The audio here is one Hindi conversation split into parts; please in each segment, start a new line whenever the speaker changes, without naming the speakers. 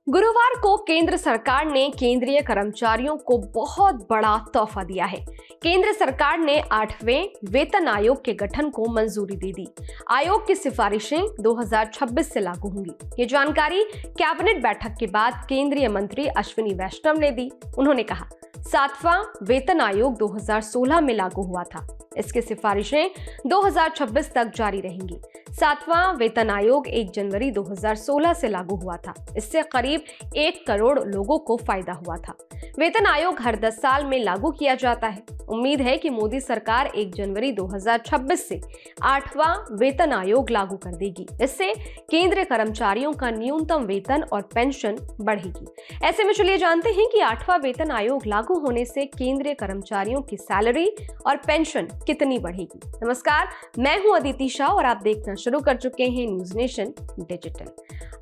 गुरुवार को केंद्र सरकार ने केंद्रीय कर्मचारियों को बहुत बड़ा तोहफा दिया है। केंद्र सरकार ने 8वें वेतन आयोग के गठन को मंजूरी दे दी। आयोग की सिफारिशें 2026 से लागू होंगी। ये जानकारी कैबिनेट बैठक के बाद केंद्रीय मंत्री अश्विनी वैष्णव ने दी। उन्होंने कहा, 7वां वेतन आयोग 2016 में लागू हुआ था। इसकी सिफारिशें 2026 तक जारी रहेंगी। 7वां वेतन आयोग 1 जनवरी 2016 से लागू हुआ था। इससे करीब 1 करोड़ लोगों को फायदा हुआ था। वेतन आयोग हर 10 साल में लागू किया जाता है। उम्मीद है कि मोदी सरकार 1 जनवरी 2026 से 8वां वेतन आयोग लागू कर देगी। इससे केंद्रीय कर्मचारियों का न्यूनतम वेतन और पेंशन बढ़ेगी। ऐसे में चलिए जानते हैं कि 8वां वेतन आयोग लागू होने से केंद्रीय कर्मचारियों की सैलरी और पेंशन कितनी बढ़ेगी। नमस्कार, मैं हूं अदिति शाह और आप देखना शुरू कर चुके हैं न्यूज नेशन डिजिटल।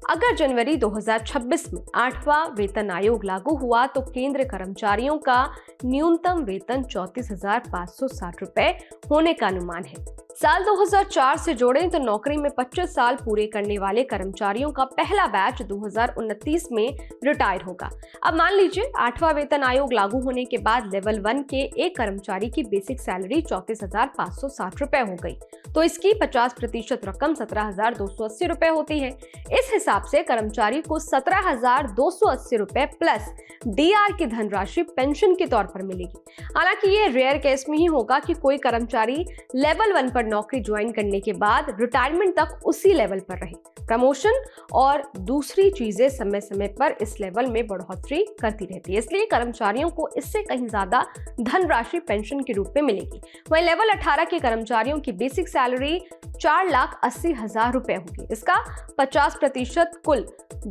अगर जनवरी 2026 में 8वां वेतन आयोग लागू हुआ तो केंद्र कर्मचारियों का न्यूनतम वेतन 34,560 रुपए होने का अनुमान है। साल 2004 से जोड़ें तो नौकरी में 25 साल पूरे करने वाले कर्मचारियों का पहला बैच 2029 में रिटायर होगा। अब मान लीजिए 8वां वेतन आयोग लागू होने के बाद लेवल 1 के एक कर्मचारी की बेसिक सैलरी 34,560 रुपए हो गई, तो इसकी 50% रकम 17,280 रुपए होती है। इस हिसाब से कर्मचारी को 17,280 रुपए प्लस डीआर की धनराशि पेंशन के तौर पर मिलेगी। हालांकि ये रेयर केस में ही होगा कि कोई कर्मचारी लेवल 1 पर नौकरी ज्वाइन करने के बाद रिटायरमेंट तक उसी लेवल पर रहे। प्रमोशन और दूसरी चीजें समय समय पर इस लेवल में बढ़ोतरी करती रहती है, इसलिए कर्मचारियों को इससे कहीं ज्यादा धनराशि पेंशन के रूप में मिलेगी। वहीं लेवल 18 के कर्मचारियों की बेसिक सैलरी 4,80,000 रुपए होगी। इसका 50% कुल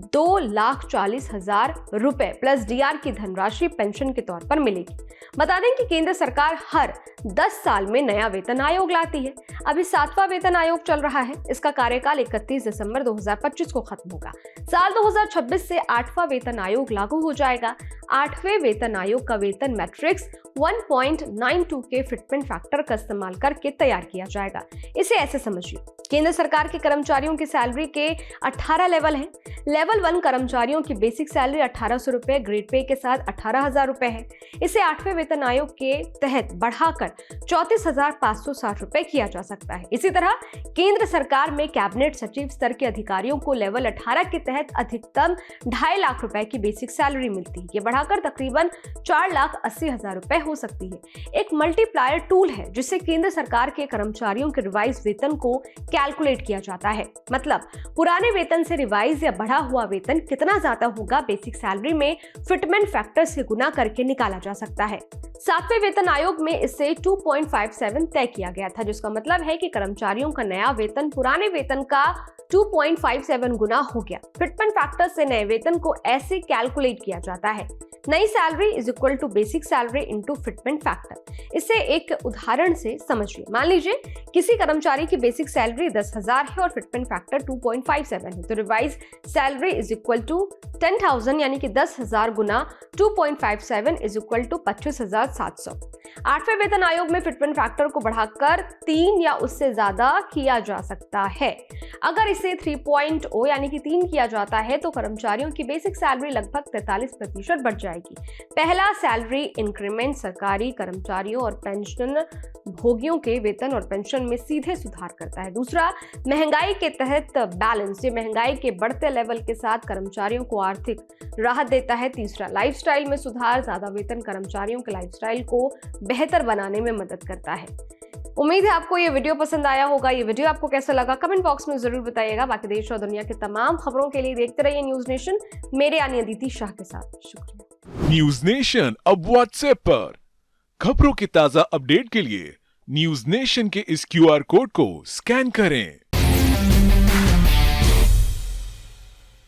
2,40,000 रुपए प्लस डीआर की धनराशि पेंशन के तौर पर मिलेगी। बता दें कि केंद्र सरकार हर 10 साल में नया वेतन आयोग लाती है। अभी 7वां वेतन आयोग चल रहा है। इसका कार्यकाल 31 दिसंबर 2025 को खत्म होगा। साल 2026 से 8वां वेतन आयोग लागू हो जाएगा। 8वें वेतन आयोग का वेतन मैट्रिक्स 1.92 के फिटमेंट फैक्टर का इस्तेमाल करके तैयार किया जाएगा। इसे ऐसे समझिए, केंद्र सरकार के कर्मचारियों की सैलरी के 18 लेवल हैं। लेवल 1 कर्मचारियों की बेसिक सैलरी 1,800 रुपए, ग्रेड पे के साथ 18,000 रुपए है। इसे 8वें वेतन आयोग के तहत बढ़ाकर 34,560 रुपए किया जा सकता है। इसी तरह केंद्र सरकार में कैबिनेट सचिव स्तर के अधिकारियों को लेवल 18 के तहत अधिकतम 2.5 लाख रुपए की बेसिक सैलरी मिलती है। ये बढ़ाकर तकरीबन 4,80,000 रुपए हो सकती है। एक मल्टीप्लायर टूल है जिससे केंद्र सरकार के कर्मचारियों के रिवाइज वेतन को कैलकुलेट किया जाता है। मतलब पुराने वेतन से रिवाइज या बढ़ा हुआ वेतन कितना ज्यादा होगा, बेसिक सैलरी में फिटमेंट फैक्टर से गुना करके निकाला जा सकता है। 7वें वेतन आयोग में इससे 2.57 तय किया गया था, जिसका मतलब है कि कर्मचारियों का नया वेतन पुराने वेतन का 2.57 गुना हो गया। फिटमेंट फैक्टर से नए वेतन को ऐसे कैलकुलेट किया जाता है, नई salary is equal to basic salary into fitment factor. इसे एक उदाहरण से समझिए। मान लीजिए किसी कर्मचारी की बेसिक सैलरी 10,000 है और फिटमेंट फैक्टर 2.57 है, तो revise salary is equal to 10,000 यानी कि 10,000 गुना 2.57 इज इक्वल टू 25,700। 8वें वेतन आयोग में फिटमेंट फैक्टर को बढ़ाकर 3 या उससे ज्यादा किया जा सकता है। अगर इसे 3.0 यानी कि 3 किया जाता है तो कर्मचारियों की बेसिक सैलरी लगभग 43% बढ़ जाएगी। पहला सैलरी इंक्रीमेंट सरकारी कर्मचारियों और पेंशन भोगियों के वेतन और पेंशन में सीधे सुधार करता है। दूसरा, महंगाई के तहत बैलेंस, ये महंगाई के बढ़ते लेवल के साथ कर्मचारियों को आर्थिक राहत देता है। तीसरा, लाइफस्टाइल में सुधार, ज्यादा वेतन कर्मचारियों के लाइफस्टाइल को बेहतर बनाने में मदद करता है। उम्मीद है आपको ये वीडियो पसंद आया होगा। ये वीडियो आपको कैसा लगा कमेंट बॉक्स में जरूर बताइएगा। बाकी देश और दुनिया के तमाम खबरों के लिए देखते रहिए न्यूज नेशन, मेरे यानी अदिति शाह के साथ। शुक्रिया।
न्यूज नेशन अब व्हाट्सएप पर खबरों की ताजा अपडेट के लिए न्यूज नेशन के इस QR कोड को स्कैन करें।